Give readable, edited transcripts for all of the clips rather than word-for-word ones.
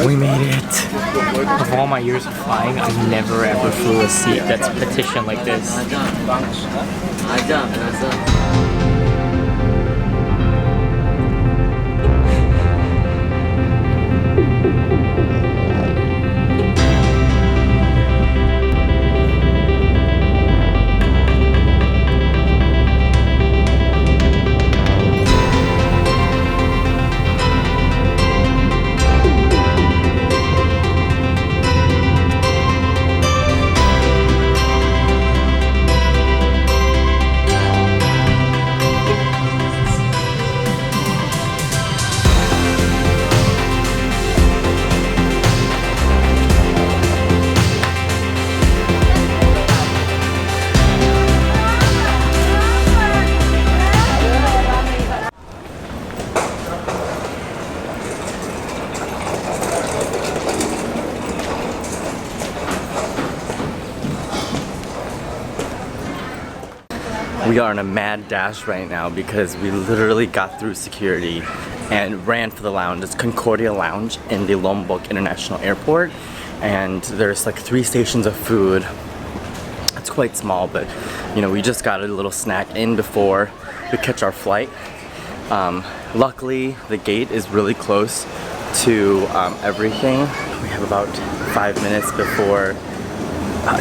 We made it. Of all my years of flying, I never ever flew a seat that's petitioned like this. We are in a mad dash right now because we literally got through security and ran for the lounge. It's Concordia Lounge in the Lombok International Airport, and there's like 3 stations of food. It's quite small, but you know, we just got a little snack in before we catch our flight. Luckily, the gate is really close to everything. We have about 5 minutes before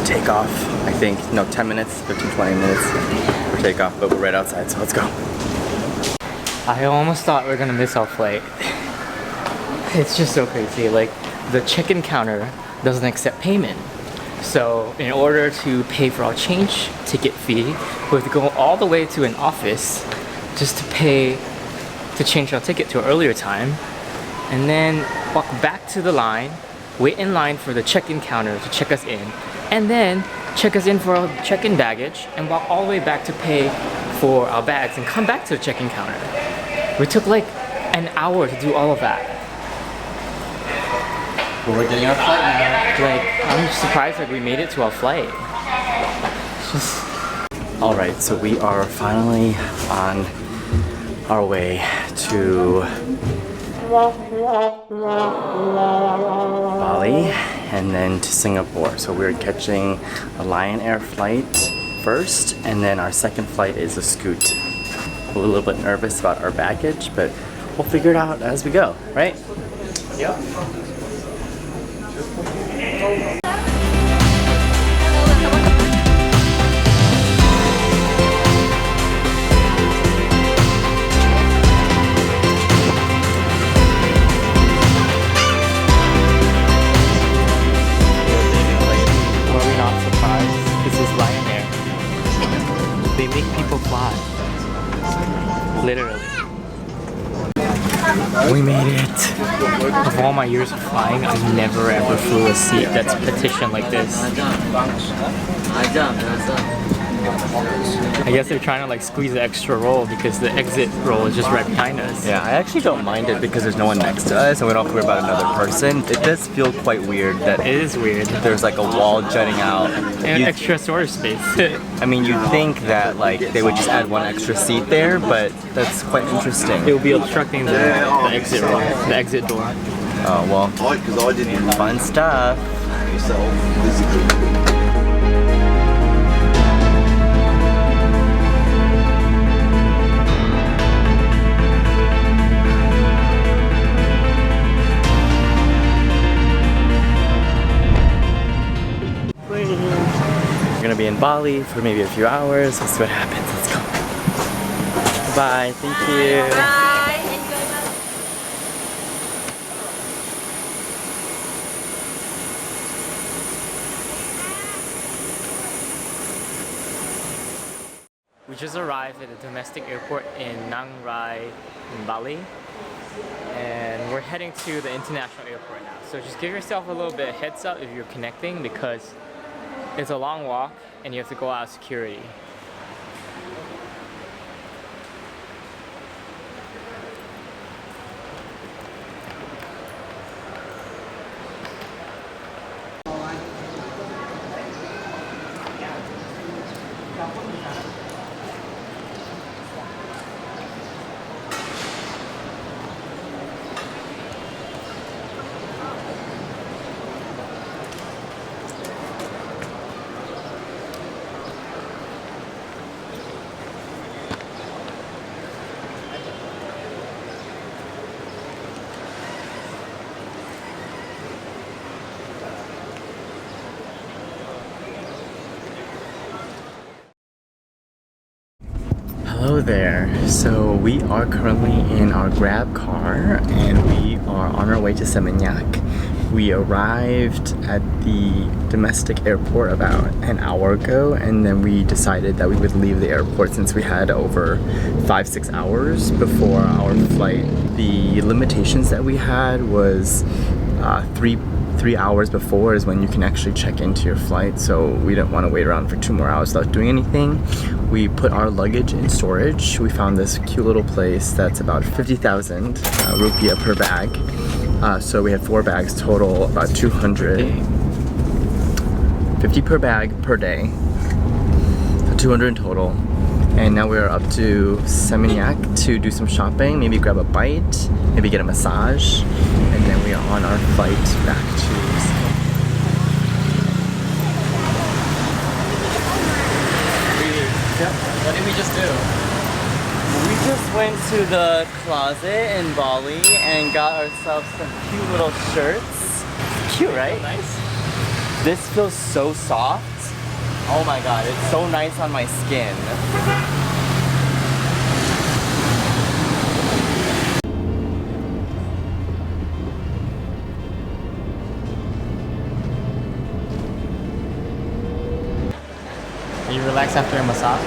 takeoff. I think, no, 10 minutes, 15-20 minutes for takeoff, but we're right outside, so let's go. I almost thought we were gonna miss our flight. It's just so crazy. Like, the check-in counter doesn't accept payment. So in order to pay for our change ticket fee, we have to go all the way to an office just to pay to change our ticket to an earlier time, and then walk back to the line, wait in line for the check-in counter to check us in, and then check us in for our check-in baggage, and walk all the way back to pay for our bags and come back to the check-in counter. We took like an hour to do all of that. Well, we're getting our flight now. Like, I'm surprised like we made it to our flight. It's just... Alright, so we are finally on our way to Bali and then to Singapore. So we're catching a Lion Air flight first, and then our second flight is a Scoot. We're a little bit nervous about our baggage, but we'll figure it out as we go, right? Yep. They make people fly. Literally. We made it. Of all my years of flying, I never ever flew a seat that's petitioned like this. I guess they're trying to like squeeze the extra roll because the exit roll is just right behind us. Yeah, I actually don't mind it because there's no one next to us and we don't have to worry about another person. It does feel quite weird that It is weird. there's like a wall jutting out. And extra storage space. I mean, you'd think that like they would just add one extra seat there, but that's quite interesting. It will be obstructing the exit roll, the exit door. Oh, well, fun stuff. We're gonna be in Bali for maybe a few hours. We'll see what happens. Let's go. Bye. Thank you. Bye. We just arrived at the domestic airport in Nang Rai in Bali, and we're heading to the international airport now. So just give yourself a little bit of heads up if you're connecting, because it's a long walk and you have to go out of security. Hello there. So we are currently in our Grab car and we are on our way to Semiyak. We arrived at the domestic airport about an hour ago, and then we decided that we would leave the airport since we had over 5-6 hours before our flight. The limitations that we had was 3 hours before is when you can actually check into your flight, so we didn't want to wait around for 2 more hours without doing anything. We put our luggage in storage. We found this cute little place that's about 50,000 rupiah per bag. So we have 4 bags total, about 250 per bag per day, so 200 in total. And now we are up to Semiyak to do some shopping, maybe grab a bite, maybe get a massage, and then we are on our flight back to What did we just do? We just went to the closet in Bali and got ourselves some cute little shirts. Cute, right? Nice. This feels so soft. Oh my god, it's so nice on my skin. Are you relaxed after a massage?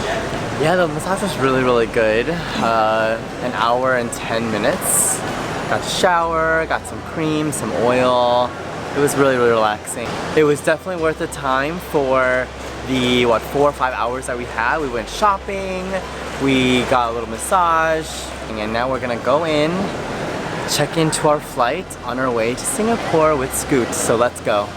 Yeah, the massage was really good. An hour and 10 minutes. Got to shower, got some cream, some oil. It was really relaxing. It was definitely worth the time for the 4 or 5 hours that we had. We went shopping, we got a little massage, and now we're gonna go in, check into our flight on our way to Singapore with Scoot. So let's go.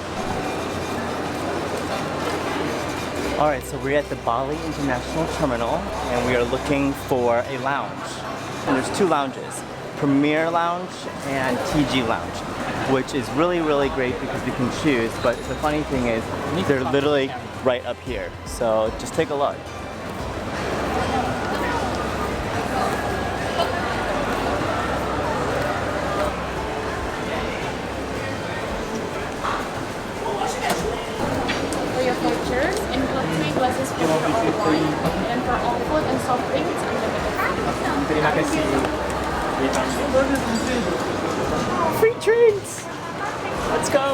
Alright, so we're at the Bali International Terminal and we are looking for a lounge. And there's 2 lounges, Premier Lounge and TG Lounge, which is really great because we can choose, but the funny thing is they're literally right up here. So just take a look. Chairs, include 3 glasses for all wine, and for all food and soft drinks, unlimited. Terima kasih. Free drinks! Let's go!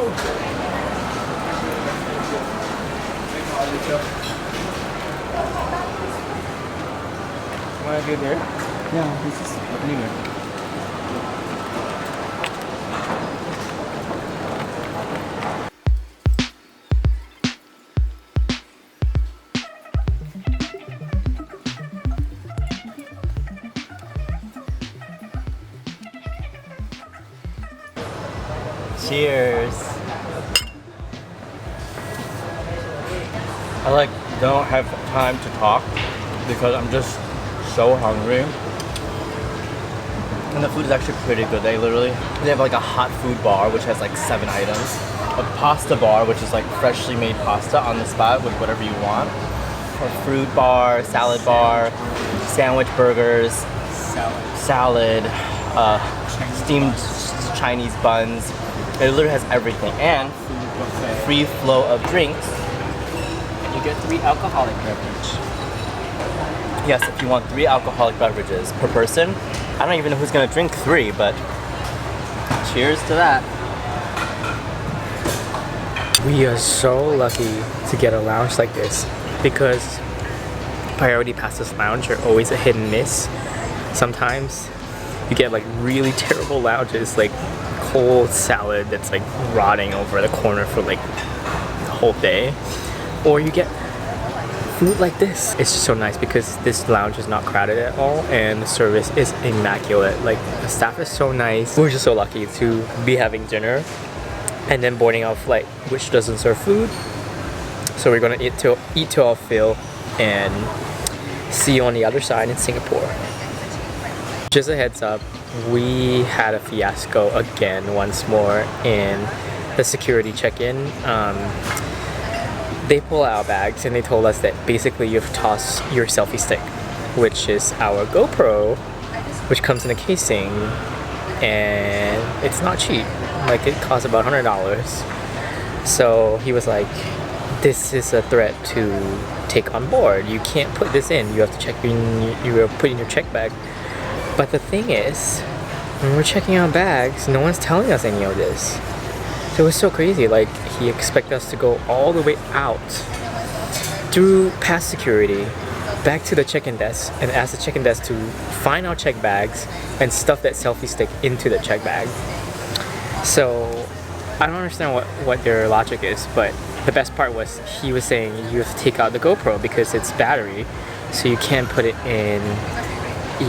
Wanna go there? Yeah, this is Anywhere. cheers! I don't have time to talk because I'm just so hungry. And the food is actually pretty good. They have a hot food bar which has 7 items. A pasta bar which is freshly made pasta on the spot with whatever you want. A fruit bar, salad bar, sandwich burgers, salad, steamed Chinese buns. It literally has everything. And free flow of drinks. And you get 3 alcoholic beverages. Yes, if you want 3 alcoholic beverages per person. I don't even know who's gonna drink 3, but cheers to that. We are so lucky to get a lounge like this because priority passes lounge are always a hit and miss. Sometimes you get really terrible lounges, cold salad that's rotting over the corner for the whole day, or you get food like this. It's just so nice because this lounge is not crowded at all and the service is immaculate. The staff is so nice. We're just so lucky to be having dinner and then boarding our flight, which doesn't serve food. So we're gonna eat to our fill and see you on the other side in Singapore. Just a heads up, we had a fiasco again once more in the security check-in. They pull out our bags and they told us that basically you have to toss your selfie stick, which is our GoPro, which comes in a casing, and it's not cheap. It costs about $100. So he was like, this is a threat to take on board. You can't put this in. You have to check in. You put in your check bag. But the thing is, when we're checking out bags, no one's telling us any of this. So it was so crazy. Like, he expected us to go all the way out through past security, back to the check-in desk, and ask the check-in desk to find our check bags and stuff that selfie stick into the check bag. So I don't understand what their logic is, but the best part was he was saying you have to take out the GoPro because it's battery, so you can't put it in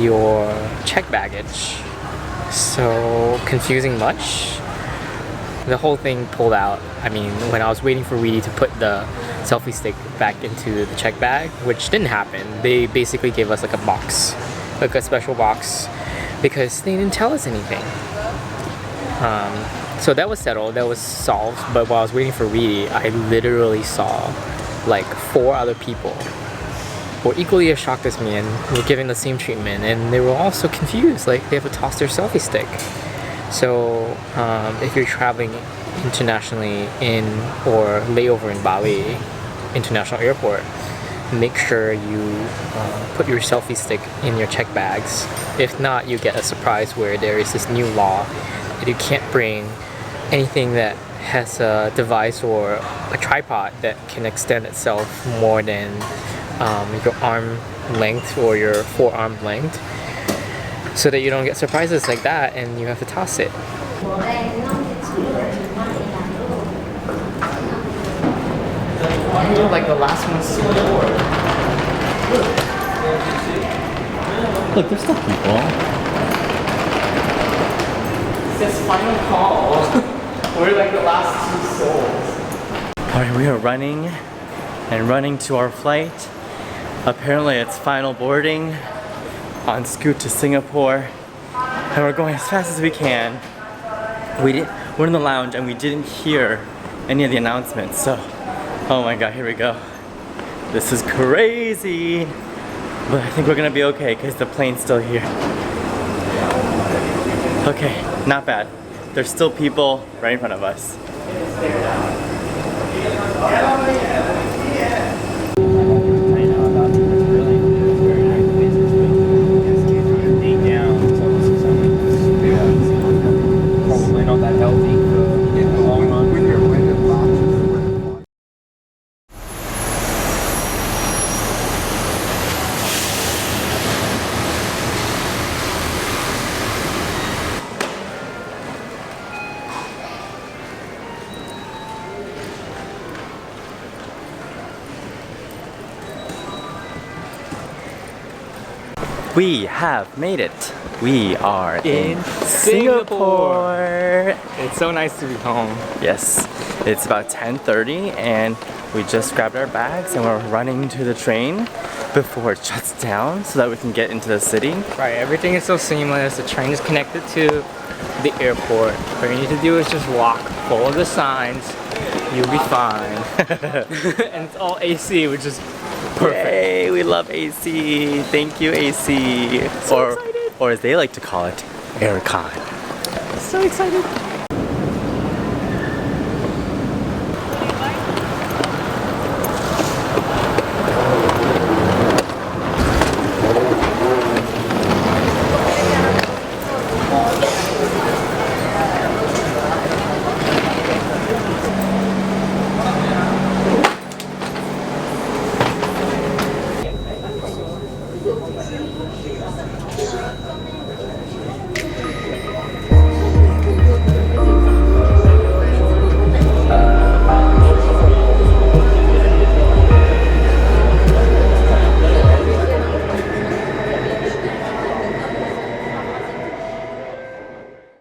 your check baggage. So confusing much? The whole thing pulled out. I mean, when I was waiting for Weedy to put the selfie stick back into the check bag, which didn't happen, they basically gave us like a box, like a special box, because they didn't tell us anything. So that was settled, that was solved, but while I was waiting for Weedy, I literally saw like 4 other people who were equally as shocked as me and were given the same treatment, and they were all so confused, like they have to toss their selfie stick. So if you're traveling internationally in or layover in Bali International Airport, make sure you put your selfie stick in your check bags. If not, you get a surprise where there is this new law that you can't bring anything that has a device or a tripod that can extend itself more than your arm length or your forearm length, so that you don't get surprises like that and you have to toss it. You're like the last one to the door. Look, there's still people. It says final call. We're like the last 2 souls. Alright, we are running and running to our flight. Apparently it's final boarding on Scoot to Singapore, and we're going as fast as we can. We're in the lounge and we didn't hear any of the announcements, so oh my god, here we go. This is crazy, but I think we're gonna be okay because the plane's still here. Okay, not bad. There's still people right in front of us. Probably not that healthy in the long run. We have made it. We are in Singapore. It's so nice to be home. Yes, it's about 10:30 and we just grabbed our bags and we're running to the train before it shuts down so that we can get into the city. Right, everything is so seamless. The train is connected to the airport. What you need to do is just walk, follow the signs, you'll be fine. And it's all AC, which is perfect. Yay, we love AC. Thank you, AC. So excited. Or as they like to call it, aircon. So excited.